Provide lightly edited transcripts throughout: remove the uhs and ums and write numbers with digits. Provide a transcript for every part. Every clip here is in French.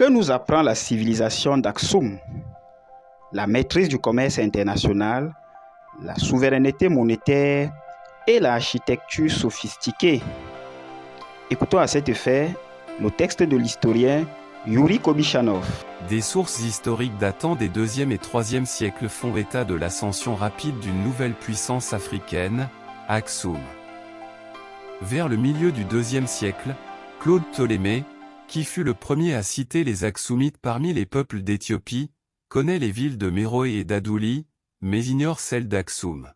Que nous apprend la civilisation d'Aksum? La maîtrise du commerce international, la souveraineté monétaire et l'architecture sophistiquée. Écoutons à cet effet le texte de l'historien Yuri Kobichanov. Des sources historiques datant des 2e et 3e siècles font état de l'ascension rapide d'une nouvelle puissance africaine, Aksum. Vers le milieu du 2e siècle, Claude Ptolémée, qui fut le premier à citer les Aksumites parmi les peuples d'Éthiopie, connaît les villes de Méroé et d'Adouli, mais ignore celle d'Aksum.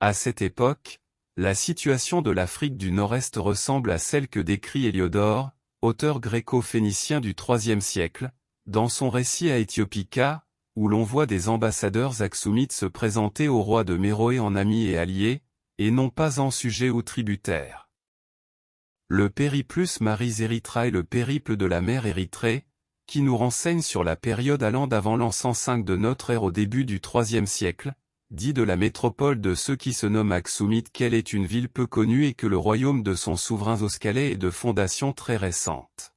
À cette époque, la situation de l'Afrique du Nord-Est ressemble à celle que décrit Héliodore, auteur gréco-phénicien du IIIe siècle, dans son récit à Éthiopica, où l'on voit des ambassadeurs aksumites se présenter au roi de Méroé en amis et alliés, et non pas en sujets ou tributaires. Le Périplus Maris Érythrae, le périple de la mer Érythrée, qui nous renseigne sur la période allant d'avant l'an 105 de notre ère au début du IIIe siècle, dit de la métropole de ceux qui se nomment Aksumites qu'elle est une ville peu connue et que le royaume de son souverain Zoskalé est de fondation très récente.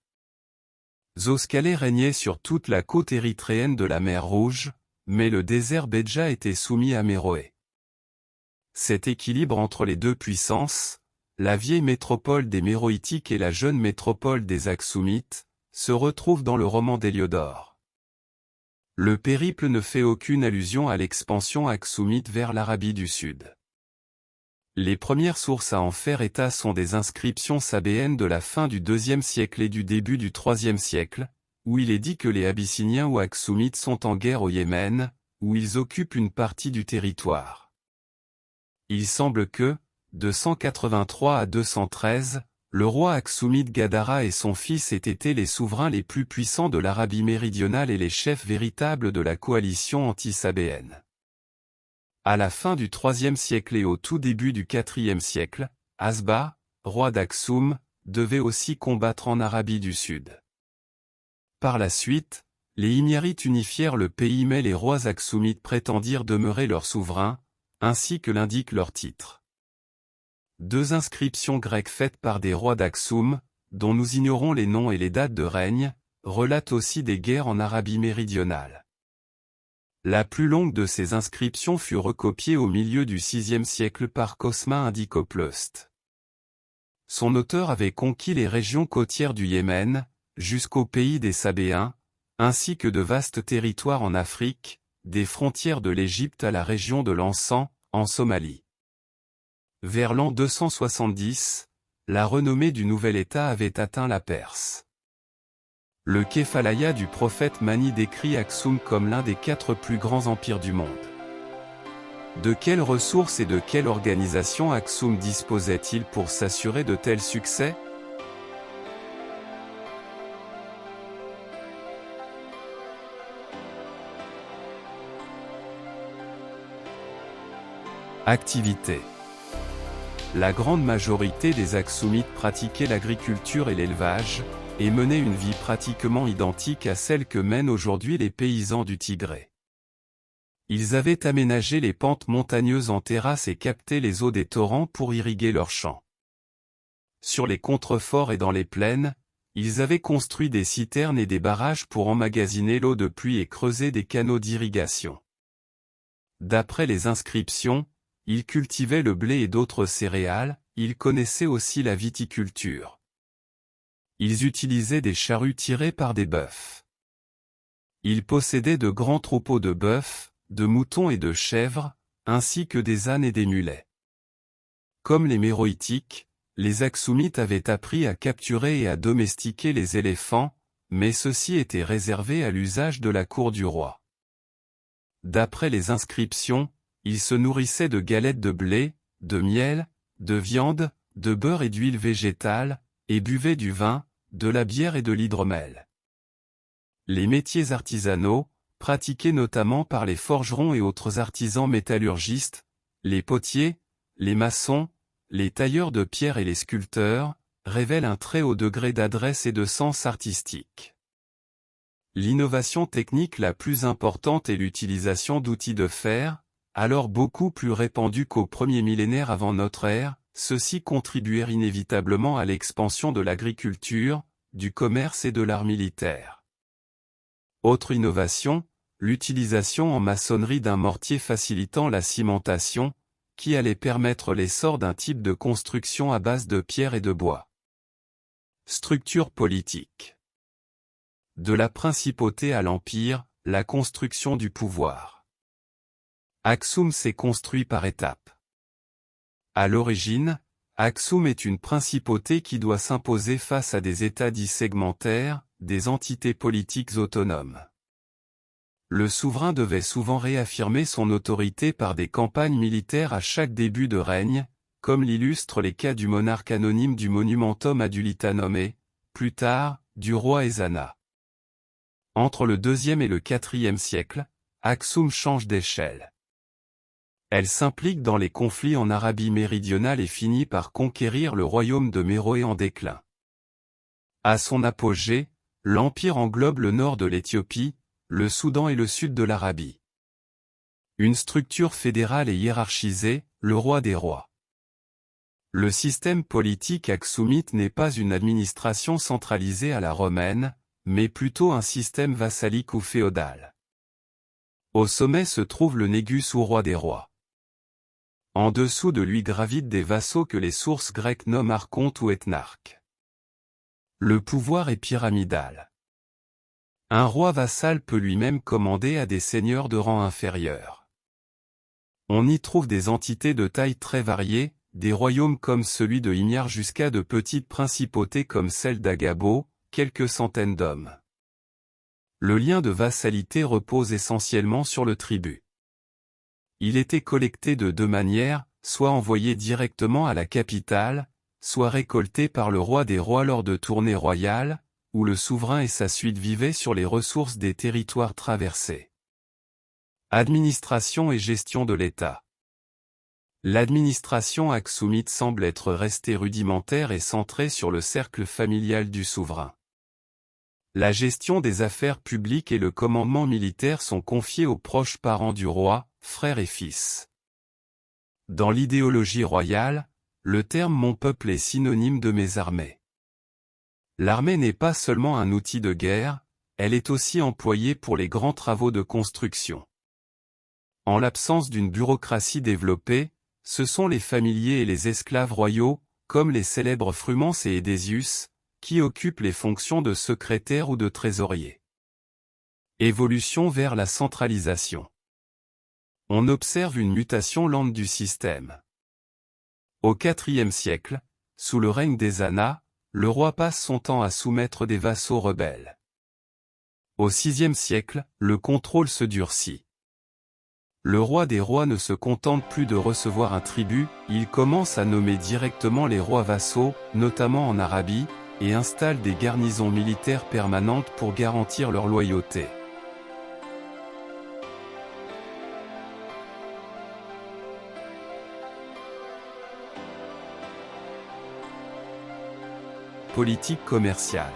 Zoskalé régnait sur toute la côte érythréenne de la mer Rouge, mais le désert Bédja était soumis à Méroé. Cet équilibre entre les deux puissances, la vieille métropole des Méroïtiques et la jeune métropole des Aksumites, se retrouve dans le roman d'Héliodore. Le périple ne fait aucune allusion à l'expansion aksumite vers l'Arabie du Sud. Les premières sources à en faire état sont des inscriptions sabéennes de la fin du IIe siècle et du début du IIIe siècle, où il est dit que les Abyssiniens ou Aksumites sont en guerre au Yémen, où ils occupent une partie du territoire. Il semble que, de 183 à 213, le roi aksumite Gadara et son fils aient été les souverains les plus puissants de l'Arabie méridionale et les chefs véritables de la coalition anti-sabéenne. À la fin du IIIe siècle et au tout début du IVe siècle, Asba, roi d'Aksum, devait aussi combattre en Arabie du Sud. Par la suite, les Himyarites unifièrent le pays mais les rois aksumites prétendirent demeurer leurs souverains, ainsi que l'indique leur titre. Deux inscriptions grecques faites par des rois d'Aksum, dont nous ignorons les noms et les dates de règne, relatent aussi des guerres en Arabie méridionale. La plus longue de ces inscriptions fut recopiée au milieu du VIe siècle par Cosma Indicopleust. Son auteur avait conquis les régions côtières du Yémen, jusqu'au pays des Sabéens, ainsi que de vastes territoires en Afrique, des frontières de l'Égypte à la région de l'Encens, en Somalie. Vers l'an 270, la renommée du nouvel État avait atteint la Perse. Le Képhalaya du prophète Mani décrit Aksum comme l'un des 4 plus grands empires du monde. De quelles ressources et de quelle organisation Aksum disposait-il pour s'assurer de tels succès? Activité. La grande majorité des Aksumites pratiquaient l'agriculture et l'élevage, et menaient une vie pratiquement identique à celle que mènent aujourd'hui les paysans du Tigré. Ils avaient aménagé les pentes montagneuses en terrasses et capté les eaux des torrents pour irriguer leurs champs. Sur les contreforts et dans les plaines, ils avaient construit des citernes et des barrages pour emmagasiner l'eau de pluie et creuser des canaux d'irrigation. D'après les inscriptions, ils cultivaient le blé et d'autres céréales, ils connaissaient aussi la viticulture. Ils utilisaient des charrues tirées par des bœufs. Ils possédaient de grands troupeaux de bœufs, de moutons et de chèvres, ainsi que des ânes et des mulets. Comme les Méroïtiques, les Aksumites avaient appris à capturer et à domestiquer les éléphants, mais ceux-ci étaient réservés à l'usage de la cour du roi. D'après les inscriptions, ils se nourrissaient de galettes de blé, de miel, de viande, de beurre et d'huile végétale, et buvaient du vin, de la bière et de l'hydromel. Les métiers artisanaux, pratiqués notamment par les forgerons et autres artisans métallurgistes, les potiers, les maçons, les tailleurs de pierre et les sculpteurs, révèlent un très haut degré d'adresse et de sens artistique. L'innovation technique la plus importante est l'utilisation d'outils de fer, alors beaucoup plus répandus qu'au premier millénaire avant notre ère, ceux-ci contribuèrent inévitablement à l'expansion de l'agriculture, du commerce et de l'art militaire. Autre innovation, l'utilisation en maçonnerie d'un mortier facilitant la cimentation, qui allait permettre l'essor d'un type de construction à base de pierre et de bois. Structure politique. De la principauté à l'empire, la construction du pouvoir. Aksum s'est construit par étapes. À l'origine, Aksum est une principauté qui doit s'imposer face à des États dits segmentaires, des entités politiques autonomes. Le souverain devait souvent réaffirmer son autorité par des campagnes militaires à chaque début de règne, comme l'illustrent les cas du monarque anonyme du Monumentum Adulitanum et, plus tard, du roi Ezana. Entre le IIe et le IVe siècle, Aksum change d'échelle. Elle s'implique dans les conflits en Arabie méridionale et finit par conquérir le royaume de Méroé en déclin. À son apogée, l'empire englobe le nord de l'Éthiopie, le Soudan et le sud de l'Arabie. Une structure fédérale et hiérarchisée, le roi des rois. Le système politique aksumite n'est pas une administration centralisée à la romaine, mais plutôt un système vassalique ou féodal. Au sommet se trouve le négus ou roi des rois. En dessous de lui gravitent des vassaux que les sources grecques nomment archontes ou ethnarques. Le pouvoir est pyramidal. Un roi vassal peut lui-même commander à des seigneurs de rang inférieur. On y trouve des entités de taille très variée, des royaumes comme celui de Himyar jusqu'à de petites principautés comme celle d'Agabo, quelques centaines d'hommes. Le lien de vassalité repose essentiellement sur le tribut. Il était collecté de deux manières, soit envoyé directement à la capitale, soit récolté par le roi des rois lors de tournées royales, où le souverain et sa suite vivaient sur les ressources des territoires traversés. Administration et gestion de l'État. L'administration aksumite semble être restée rudimentaire et centrée sur le cercle familial du souverain. La gestion des affaires publiques et le commandement militaire sont confiés aux proches parents du roi, frères et fils. Dans l'idéologie royale, le terme « mon peuple » est synonyme de « mes armées ». L'armée n'est pas seulement un outil de guerre, elle est aussi employée pour les grands travaux de construction. En l'absence d'une bureaucratie développée, ce sont les familiers et les esclaves royaux, comme les célèbres Frumens et Edesius, qui occupent les fonctions de secrétaire ou de trésorier. Évolution vers la centralisation. On observe une mutation lente du système. Au IVe siècle, sous le règne d'Ezana, le roi passe son temps à soumettre des vassaux rebelles. Au VIe siècle, le contrôle se durcit. Le roi des rois ne se contente plus de recevoir un tribut, il commence à nommer directement les rois vassaux, notamment en Arabie, et installe des garnisons militaires permanentes pour garantir leur loyauté. Politique commerciale.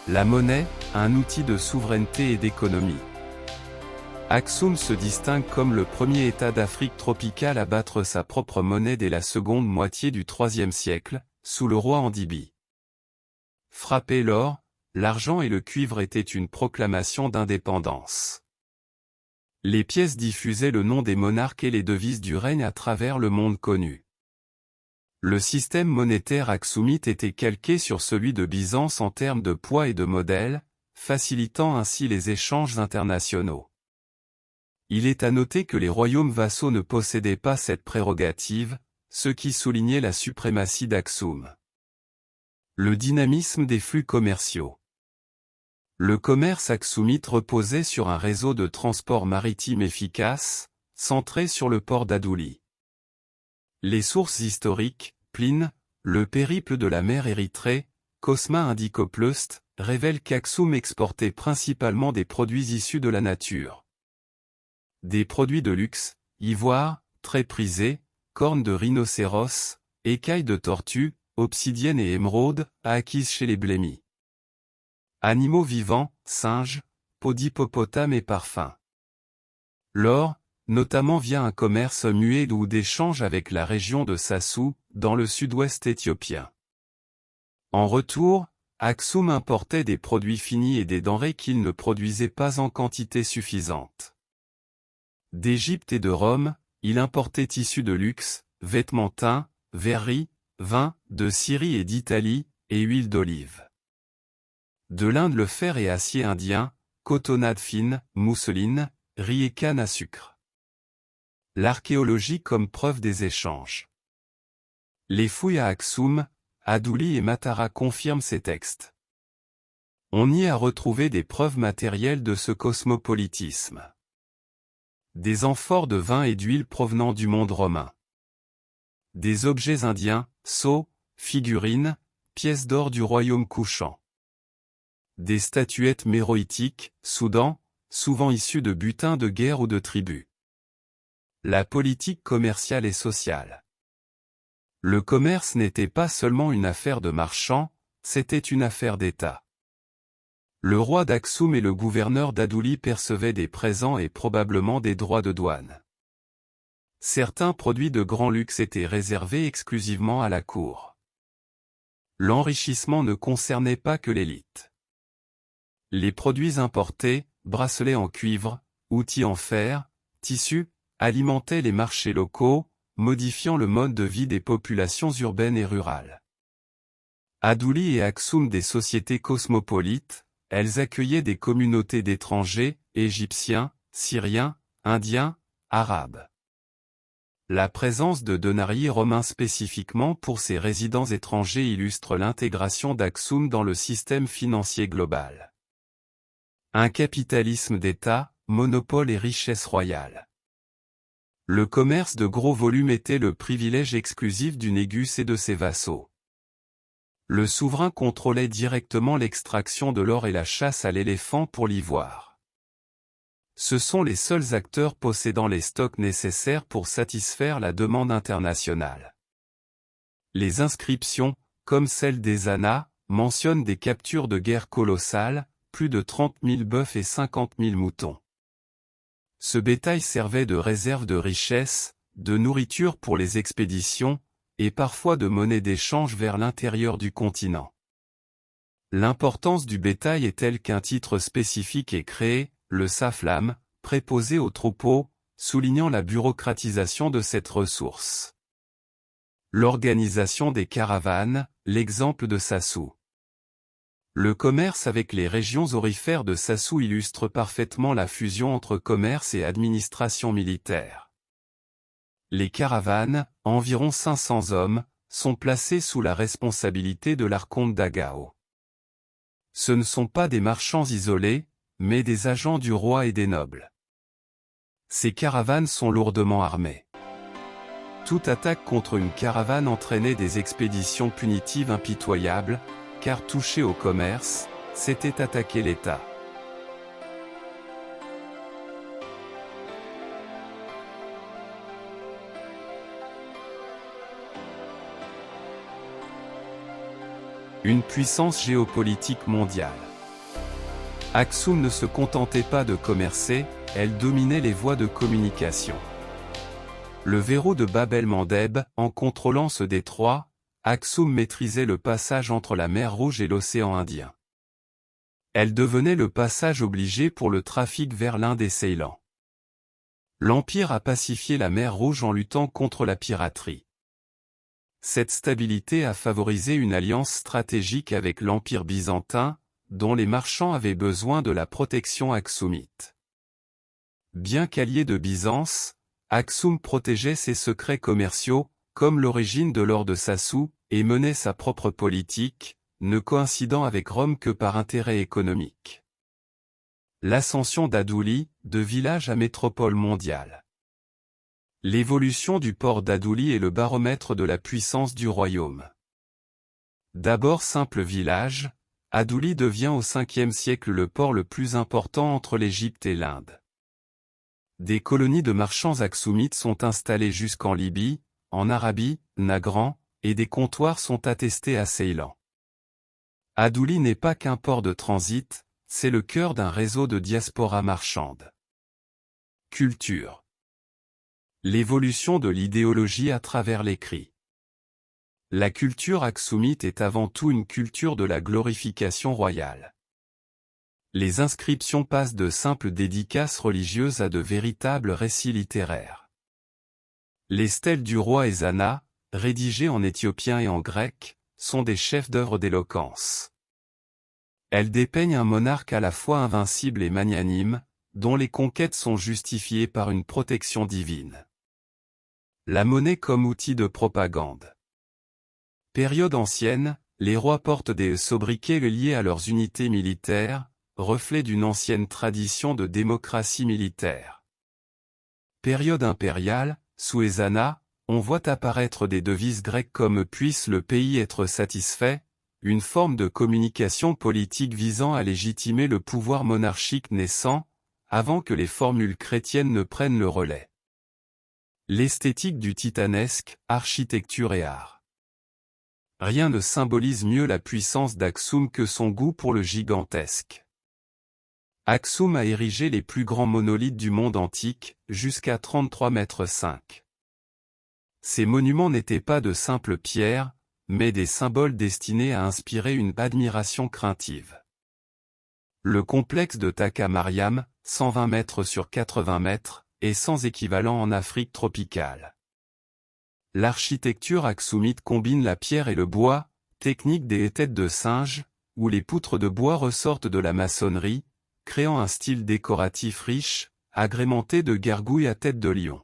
La monnaie, un outil de souveraineté et d'économie. Aksum se distingue comme le premier État d'Afrique tropicale à battre sa propre monnaie dès la seconde moitié du IIIe siècle, sous le roi Andibi. Frapper l'or, l'argent et le cuivre étaient une proclamation d'indépendance. Les pièces diffusaient le nom des monarques et les devises du règne à travers le monde connu. Le système monétaire aksumite était calqué sur celui de Byzance en termes de poids et de modèle, facilitant ainsi les échanges internationaux. Il est à noter que les royaumes vassaux ne possédaient pas cette prérogative, ce qui soulignait la suprématie d'Aksum. Le dynamisme des flux commerciaux. Le commerce aksumite reposait sur un réseau de transport maritime efficace, centré sur le port d'Adouli. Les sources historiques, Pline, le périple de la mer Érythrée, Cosma Indicopleust, révèlent qu'Aksum exportait principalement des produits issus de la nature. Des produits de luxe, ivoire, très prisés, cornes de rhinocéros, écailles de tortue, obsidienne et émeraude, acquises chez les Blémis. Animaux vivants, singes, peaux d'hippopotame et parfums. L'or, notamment via un commerce muet ou d'échange avec la région de Sassou, dans le sud-ouest éthiopien. En retour, Aksum importait des produits finis et des denrées qu'il ne produisait pas en quantité suffisante. D'Égypte et de Rome, il importait tissus de luxe, vêtements teints, verreries, vin, de Syrie et d'Italie, et huile d'olive. De l'Inde le fer et acier indien, cotonnade fine, mousseline, riz et canne à sucre. L'archéologie comme preuve des échanges. Les fouilles à Aksum, Adouli et Matara confirment ces textes. On y a retrouvé des preuves matérielles de ce cosmopolitisme. Des amphores de vin et d'huile provenant du monde romain. Des objets indiens, sceaux, figurines, pièces d'or du royaume couchant. Des statuettes méroïtiques, Soudan, souvent issues de butins de guerre ou de tribus. La politique commerciale et sociale. Le commerce n'était pas seulement une affaire de marchands, c'était une affaire d'État. Le roi d'Aksum et le gouverneur d'Adouli percevaient des présents et probablement des droits de douane. Certains produits de grand luxe étaient réservés exclusivement à la cour. L'enrichissement ne concernait pas que l'élite. Les produits importés, bracelets en cuivre, outils en fer, tissus, alimentaient les marchés locaux, modifiant le mode de vie des populations urbaines et rurales. Adouli et Aksum des sociétés cosmopolites, elles accueillaient des communautés d'étrangers, égyptiens, syriens, indiens, arabes. La présence de denariés romains spécifiquement pour ces résidents étrangers illustre l'intégration d'Aksum dans le système financier global. Un capitalisme d'État, monopole et richesse royale. Le commerce de gros volume était le privilège exclusif du négus et de ses vassaux. Le souverain contrôlait directement l'extraction de l'or et la chasse à l'éléphant pour l'ivoire. Ce sont les seuls acteurs possédant les stocks nécessaires pour satisfaire la demande internationale. Les inscriptions, comme celle des Annas, mentionnent des captures de guerre colossales, plus de 30 000 bœufs et 50 000 moutons. Ce bétail servait de réserve de richesse, de nourriture pour les expéditions, et parfois de monnaie d'échange vers l'intérieur du continent. L'importance du bétail est telle qu'un titre spécifique est créé, le saflam, préposé aux troupeaux, soulignant la bureaucratisation de cette ressource. L'organisation des caravanes, l'exemple de Sassou. Le commerce avec les régions aurifères de Sassou illustre parfaitement la fusion entre commerce et administration militaire. Les caravanes, environ 500 hommes, sont placés sous la responsabilité de l'archonte d'Agao. Ce ne sont pas des marchands isolés, mais des agents du roi et des nobles. Ces caravanes sont lourdement armées. Toute attaque contre une caravane entraînait des expéditions punitives impitoyables, car toucher au commerce, c'était attaquer l'État. Une puissance géopolitique mondiale. Aksum ne se contentait pas de commercer, elle dominait les voies de communication. Le verrou de Bab el-Mandeb, en contrôlant ce détroit, Aksum maîtrisait le passage entre la mer Rouge et l'océan Indien. Elle devenait le passage obligé pour le trafic vers l'Inde et Ceylan. L'Empire a pacifié la mer Rouge en luttant contre la piraterie. Cette stabilité a favorisé une alliance stratégique avec l'Empire byzantin, dont les marchands avaient besoin de la protection aksumite. Bien qu'allié de Byzance, Aksum protégeait ses secrets commerciaux, comme l'origine de l'or de Sassou, et menait sa propre politique, ne coïncidant avec Rome que par intérêt économique. L'ascension d'Adouli, de village à métropole mondiale. L'évolution du port d'Adouli est le baromètre de la puissance du royaume. D'abord simple village, Adouli devient au 5e siècle le port le plus important entre l'Égypte et l'Inde. Des colonies de marchands aksumites sont installées jusqu'en Libye, en Arabie, Nagran, et des comptoirs sont attestés à Ceylan. Adouli n'est pas qu'un port de transit, c'est le cœur d'un réseau de diaspora marchande. Culture. L'évolution de l'idéologie à travers l'écrit. La culture aksoumite est avant tout une culture de la glorification royale. Les inscriptions passent de simples dédicaces religieuses à de véritables récits littéraires. Les stèles du roi Ezana, rédigées en éthiopien et en grec, sont des chefs-d'œuvre d'éloquence. Elles dépeignent un monarque à la fois invincible et magnanime, dont les conquêtes sont justifiées par une protection divine. La monnaie comme outil de propagande. Période ancienne, les rois portent des sobriquets liés à leurs unités militaires, reflet d'une ancienne tradition de démocratie militaire. Période impériale, sous Ezana, on voit apparaître des devises grecques comme « Puisse le pays être satisfait », une forme de communication politique visant à légitimer le pouvoir monarchique naissant, avant que les formules chrétiennes ne prennent le relais. L'esthétique du titanesque, architecture et art. Rien ne symbolise mieux la puissance d'Aksum que son goût pour le gigantesque. Aksum a érigé les plus grands monolithes du monde antique, jusqu'à 33,5 mètres. Ces monuments n'étaient pas de simples pierres, mais des symboles destinés à inspirer une admiration craintive. Le complexe de Taka Mariam, 120 mètres sur 80 mètres, est sans équivalent en Afrique tropicale. L'architecture aksoumite combine la pierre et le bois, technique des têtes de singe, où les poutres de bois ressortent de la maçonnerie, créant un style décoratif riche, agrémenté de gargouilles à tête de lion.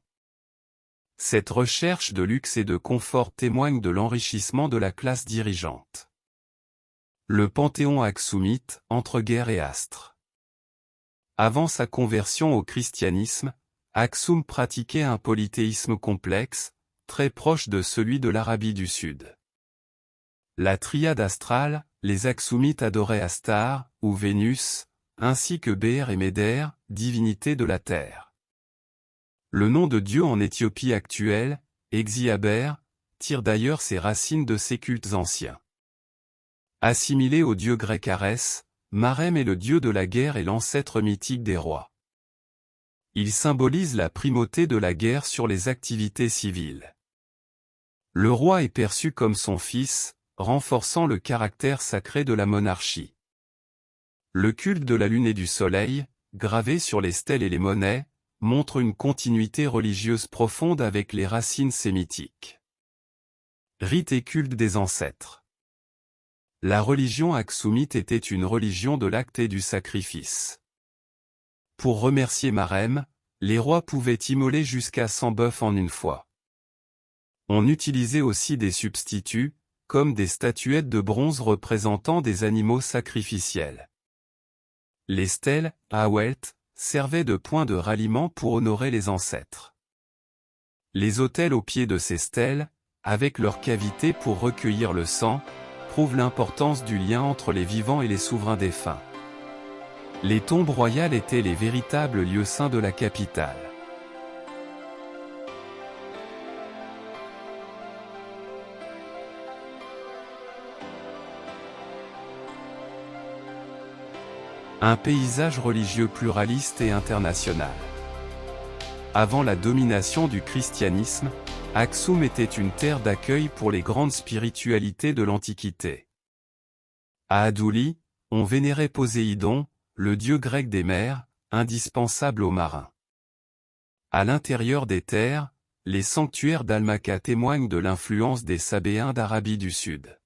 Cette recherche de luxe et de confort témoigne de l'enrichissement de la classe dirigeante. Le panthéon aksoumite, entre guerre et astre. Avant sa conversion au christianisme, Aksum pratiquait un polythéisme complexe, très proche de celui de l'Arabie du Sud. La triade astrale, les Aksoumites adoraient Astar, ou Vénus, ainsi que Bér et Méder, divinités de la terre. Le nom de Dieu en Éthiopie actuelle, Exiaber, tire d'ailleurs ses racines de ces cultes anciens. Assimilé au dieu grec Arès, Marem est le dieu de la guerre et l'ancêtre mythique des rois. Il symbolise la primauté de la guerre sur les activités civiles. Le roi est perçu comme son fils, renforçant le caractère sacré de la monarchie. Le culte de la lune et du soleil, gravé sur les stèles et les monnaies, montre une continuité religieuse profonde avec les racines sémitiques. Rites et culte des ancêtres. La religion aksoumite était une religion de l'acte et du sacrifice. Pour remercier Marem, les rois pouvaient immoler jusqu'à 100 bœufs en une fois. On utilisait aussi des substituts, comme des statuettes de bronze représentant des animaux sacrificiels. Les stèles, Awelt, servaient de point de ralliement pour honorer les ancêtres. Les autels au pied de ces stèles, avec leurs cavités pour recueillir le sang, prouvent l'importance du lien entre les vivants et les souverains défunts. Les tombes royales étaient les véritables lieux saints de la capitale. Un paysage religieux pluraliste et international. Avant la domination du christianisme, Aksum était une terre d'accueil pour les grandes spiritualités de l'Antiquité. À Adouli, on vénérait Poséidon, le dieu grec des mers, indispensable aux marins. À l'intérieur des terres, les sanctuaires d'Almaka témoignent de l'influence des Sabéens d'Arabie du Sud.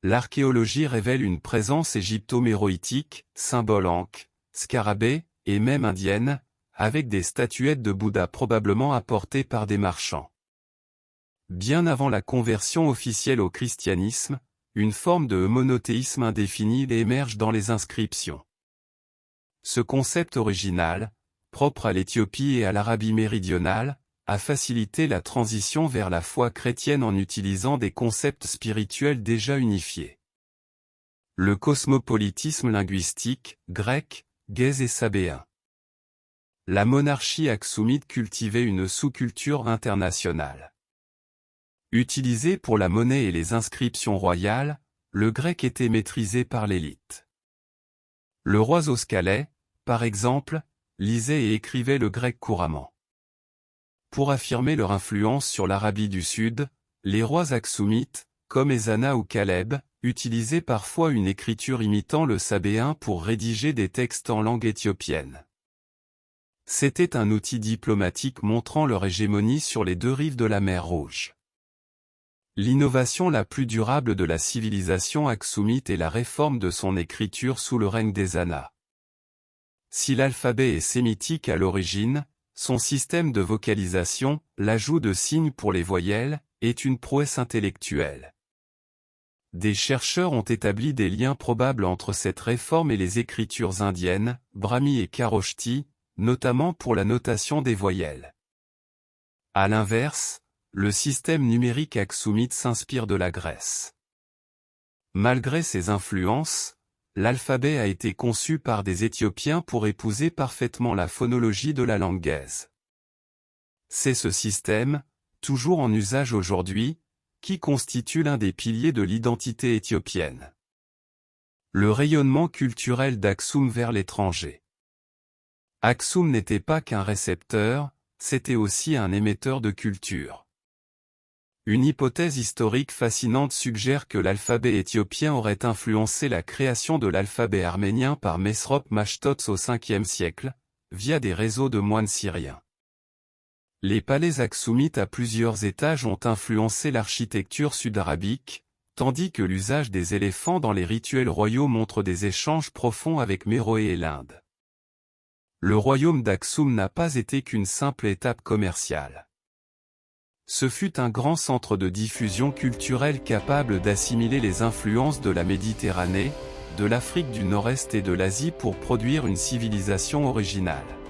L'archéologie révèle une présence égypto-méroïtique, symbole ankh, scarabée, et même indienne, avec des statuettes de Bouddha probablement apportées par des marchands. Bien avant la conversion officielle au christianisme, une forme de monothéisme indéfini émerge dans les inscriptions. Ce concept original, propre à l'Éthiopie et à l'Arabie méridionale, a facilité la transition vers la foi chrétienne en utilisant des concepts spirituels déjà unifiés. Le cosmopolitisme linguistique, grec, Gèze et sabéen. La monarchie aksoumite cultivait une sous-culture internationale. Utilisé pour la monnaie et les inscriptions royales, le grec était maîtrisé par l'élite. Le roi Zoskale, par exemple, lisait et écrivait le grec couramment. Pour affirmer leur influence sur l'Arabie du Sud, Les rois aksumites, comme Ezana ou Caleb, utilisaient parfois une écriture imitant le sabéen pour rédiger des textes en langue éthiopienne. C'était un outil diplomatique montrant leur hégémonie sur les deux rives de la mer Rouge. L'innovation la plus durable de la civilisation aksumite est la réforme de son écriture sous le règne d'Ezana. Si l'alphabet est sémitique à l'origine, son système de vocalisation, l'ajout de signes pour les voyelles, est une prouesse intellectuelle. Des chercheurs ont établi des liens probables entre cette réforme et les écritures indiennes, Brahmi et Kharoshthi, notamment pour la notation des voyelles. À l'inverse, le système numérique aksumite s'inspire de la Grèce. Malgré ses influences, l'alphabet a été conçu par des Éthiopiens pour épouser parfaitement la phonologie de la langue gaze. C'est ce système, toujours en usage aujourd'hui, qui constitue l'un des piliers de l'identité éthiopienne. Le rayonnement culturel d'Aksum vers l'étranger. Aksum n'était pas qu'un récepteur, c'était aussi un émetteur de culture. Une hypothèse historique fascinante suggère que l'alphabet éthiopien aurait influencé la création de l'alphabet arménien par Mesrop Mashtots au 5e siècle, via des réseaux de moines syriens. Les palais aksumites à plusieurs étages ont influencé l'architecture sud-arabique, tandis que l'usage des éléphants dans les rituels royaux montre des échanges profonds avec Méroé et l'Inde. Le royaume d'Aksum n'a pas été qu'une simple étape commerciale. Ce fut un grand centre de diffusion culturelle capable d'assimiler les influences de la Méditerranée, de l'Afrique du Nord-Est et de l'Asie pour produire une civilisation originale.